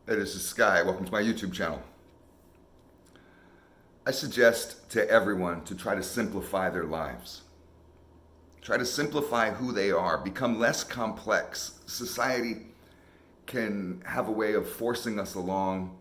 Hey, this is Sky. Welcome to my YouTube channel. I suggest to everyone to try to simplify their lives. Try to simplify who they are, become less complex. Society can have a way of forcing us along,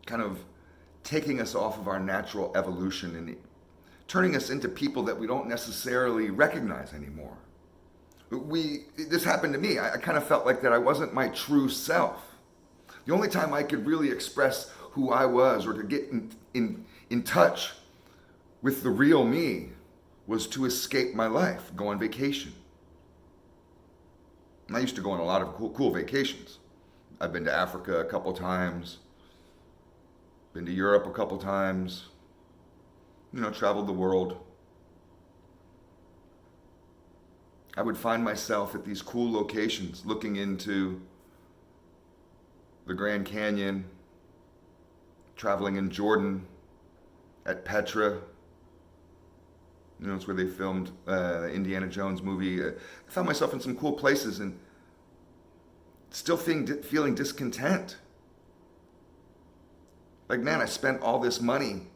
kind of taking us off of our natural evolution and turning us into people that we don't necessarily recognize anymore. This happened to me. I kind of felt like that I wasn't my true self. The only time I could really express who I was or to get in touch with the real me was to escape my life, go on vacation. And I used to go on a lot of cool vacations. I've been to Africa a couple times, been to Europe a couple times, traveled the world. I would find myself at these cool locations looking into the Grand Canyon, traveling in Jordan, at Petra. It's where they filmed the Indiana Jones movie. I found myself in some cool places and still feeling discontent. Like, man, I spent all this money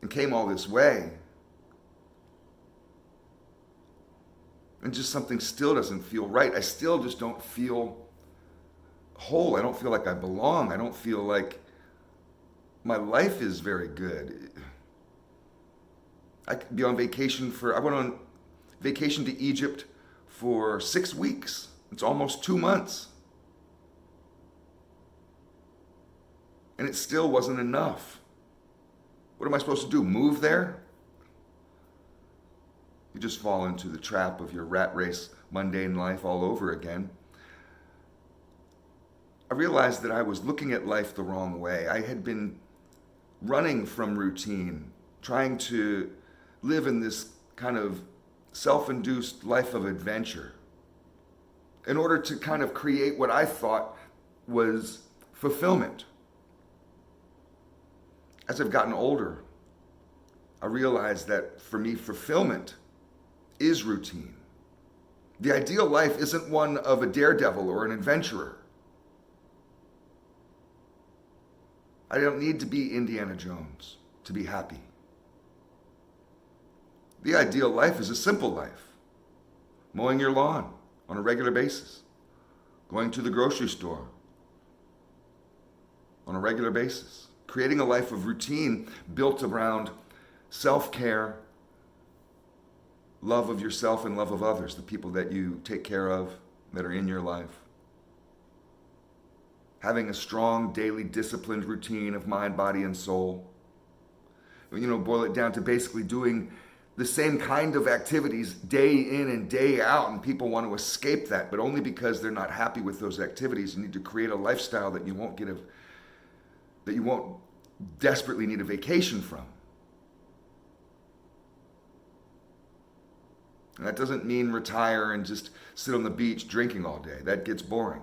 and came all this way. And just something still doesn't feel right. I still just don't feel whole. I don't feel like I belong. I don't feel like my life is very good. I could be on vacation I went on vacation to Egypt for 6 weeks. It's almost 2 months. And it still wasn't enough. What am I supposed to do? Move there? You just fall into the trap of your rat race, mundane life all over again. I realized that I was looking at life the wrong way. I had been running from routine, trying to live in this kind of self-induced life of adventure in order to kind of create what I thought was fulfillment. As I've gotten older, I realized that for me, fulfillment is routine. The ideal life isn't one of a daredevil or an adventurer. I don't need to be Indiana Jones to be happy. The ideal life is a simple life. Mowing your lawn on a regular basis. Going to the grocery store on a regular basis. Creating a life of routine built around self-care, love of yourself and love of others, the people that you take care of, that are in your life. Having a strong, daily, disciplined routine of mind, body, and soul. Boil it down to basically doing the same kind of activities day in and day out, and people want to escape that, but only because they're not happy with those activities. You need to create a lifestyle that you won't desperately need a vacation from. And that doesn't mean retire and just sit on the beach drinking all day. That gets boring.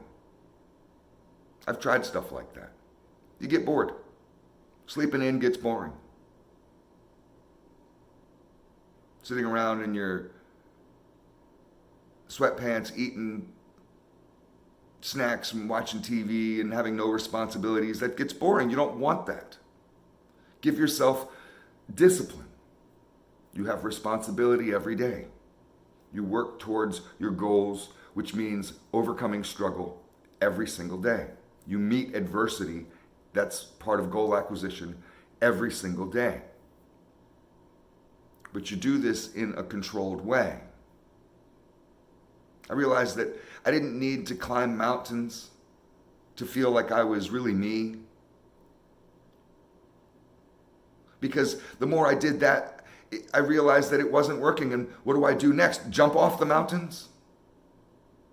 I've tried stuff like that. You get bored. Sleeping in gets boring. Sitting around in your sweatpants, eating snacks and watching TV and having no responsibilities, that gets boring. You don't want that. Give yourself discipline. You have responsibility every day. You work towards your goals, which means overcoming struggle every single day. You meet adversity, that's part of goal acquisition, every single day. But you do this in a controlled way. I realized that I didn't need to climb mountains to feel like I was really me. Because the more I did that, I realized that it wasn't working. And what do I do next? Jump off the mountains?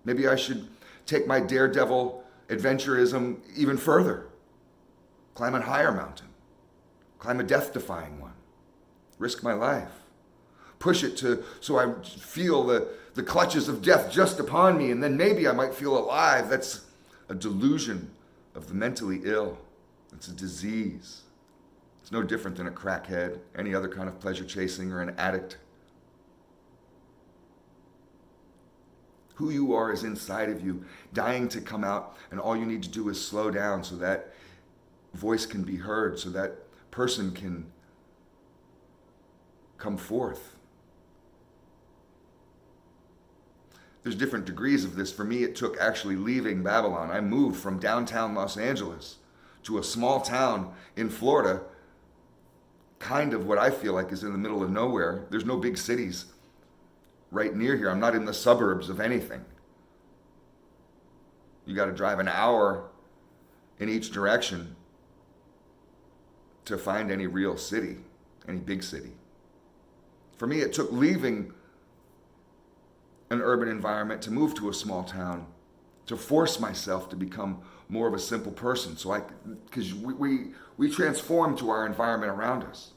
Maybe I should take my daredevil adventurism even further. Climb a higher mountain. Climb a death-defying one. Risk my life. Push it so I feel the clutches of death just upon me, and then maybe I might feel alive. That's a delusion of the mentally ill. It's a disease. It's no different than a crackhead, any other kind of pleasure chasing, or an addict. Who you are is inside of you, dying to come out, and all you need to do is slow down so that voice can be heard, so that person can come forth. There's different degrees of this. For me, it took actually leaving Babylon. I moved from downtown Los Angeles to a small town in Florida, kind of what I feel like is in the middle of nowhere. There's no big cities right near here. I'm not in the suburbs of anything. You got to drive an hour in each direction to find any real city, any big city. For me, it took leaving an urban environment to move to a small town, to force myself to become more of a simple person. So because we transform to our environment around us.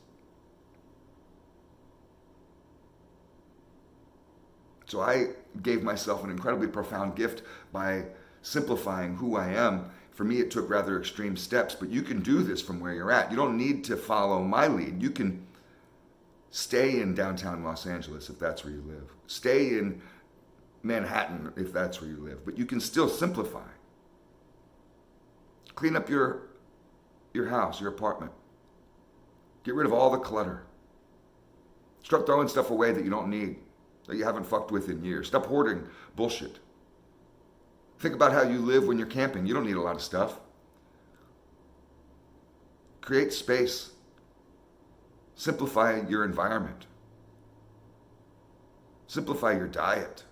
So I gave myself an incredibly profound gift by simplifying who I am. For me, it took rather extreme steps, but you can do this from where you're at. You don't need to follow my lead. You can stay in downtown Los Angeles if that's where you live. Stay in Manhattan if that's where you live, but you can still simplify. Clean up your house, your apartment. Get rid of all the clutter. Start throwing stuff away that you don't need, that you haven't fucked with in years. Stop hoarding bullshit. Think about how you live when you're camping. You don't need a lot of stuff. Create space. Simplify your environment. Simplify your diet.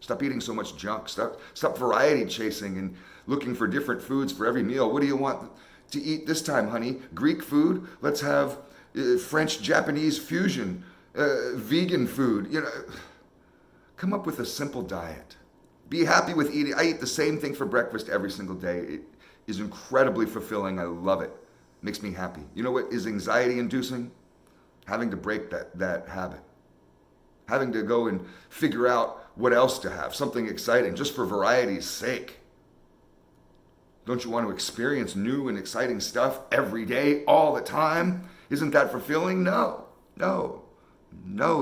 Stop eating so much junk. Stop variety chasing and looking for different foods for every meal. What do you want to eat this time, honey? Greek food? Let's have French-Japanese fusion, vegan food. Come up with a simple diet. Be happy with eating. I eat the same thing for breakfast every single day. It is incredibly fulfilling. I love it. It makes me happy. You know what is anxiety inducing? Having to break that habit. Having to go and figure out what else to have, something exciting, just for variety's sake. Don't you want to experience new and exciting stuff every day, all the time? Isn't that fulfilling? No,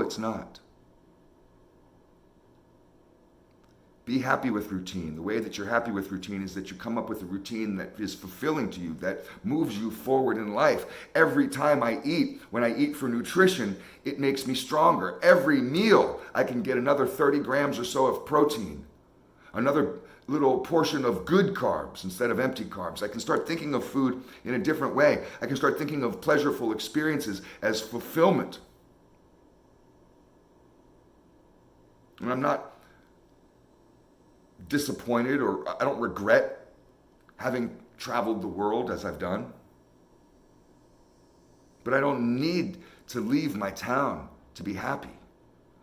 it's not. Be happy with routine. The way that you're happy with routine is that you come up with a routine that is fulfilling to you, that moves you forward in life. Every time I eat, when I eat for nutrition, it makes me stronger. Every meal, I can get another 30 grams or so of protein, another little portion of good carbs instead of empty carbs. I can start thinking of food in a different way. I can start thinking of pleasureful experiences as fulfillment. And I'm not disappointed, or I don't regret having traveled the world as I've done. But I don't need to leave my town to be happy.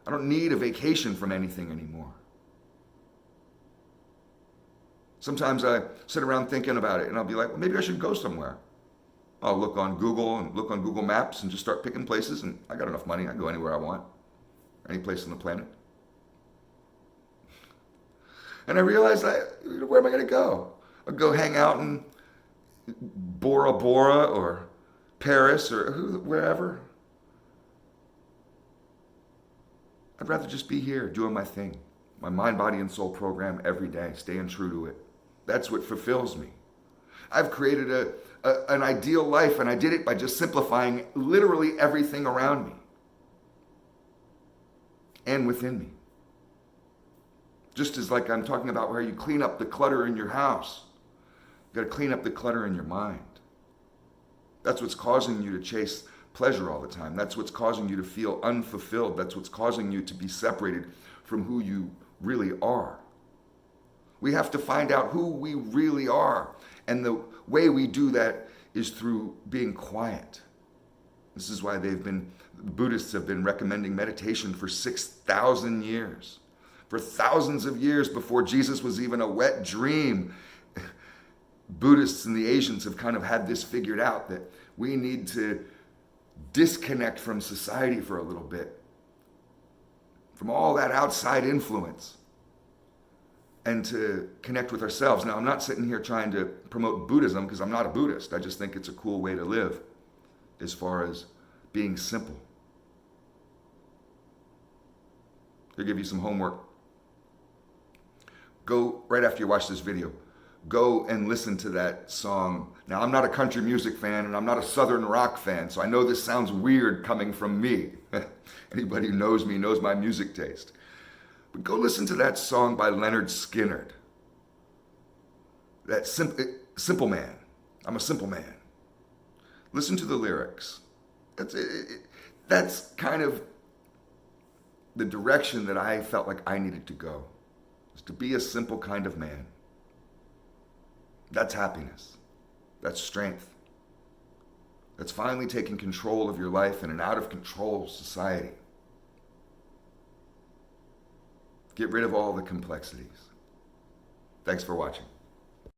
I don't need a vacation from anything anymore. Sometimes I sit around thinking about it and I'll be like, well, maybe I should go somewhere. I'll look on Google and look on Google Maps and just start picking places, and I got enough money. I can go anywhere I want, any place on the planet. And I realized, where am I going to go? I'll go hang out in Bora Bora or Paris or wherever. I'd rather just be here doing my thing, my mind, body, and soul program every day, staying true to it. That's what fulfills me. I've created an ideal life, and I did it by just simplifying literally everything around me and within me. Just as like I'm talking about where you clean up the clutter in your house, you got to clean up the clutter in your mind. That's what's causing you to chase pleasure all the time. That's what's causing you to feel unfulfilled. That's what's causing you to be separated from who you really are. We have to find out who we really are. And the way we do that is through being quiet. This is why Buddhists have been recommending meditation for 6,000 years. For thousands of years before Jesus was even a wet dream, Buddhists and the Asians have kind of had this figured out, that we need to disconnect from society for a little bit, from all that outside influence, and to connect with ourselves. Now, I'm not sitting here trying to promote Buddhism, because I'm not a Buddhist. I just think it's a cool way to live as far as being simple. I'll give you some homework. Go right after you watch this video. Go and listen to that song. Now, I'm not a country music fan and I'm not a southern rock fan, so I know this sounds weird coming from me. Anybody who knows me knows my music taste. But go listen to that song by Leonard Skinner. That simple man. I'm a simple man. Listen to the lyrics. That's kind of the direction that I felt like I needed to go. Is to be a simple kind of man. That's happiness. That's strength. That's finally taking control of your life in an out of control society. Get rid of all the complexities. Thanks for watching.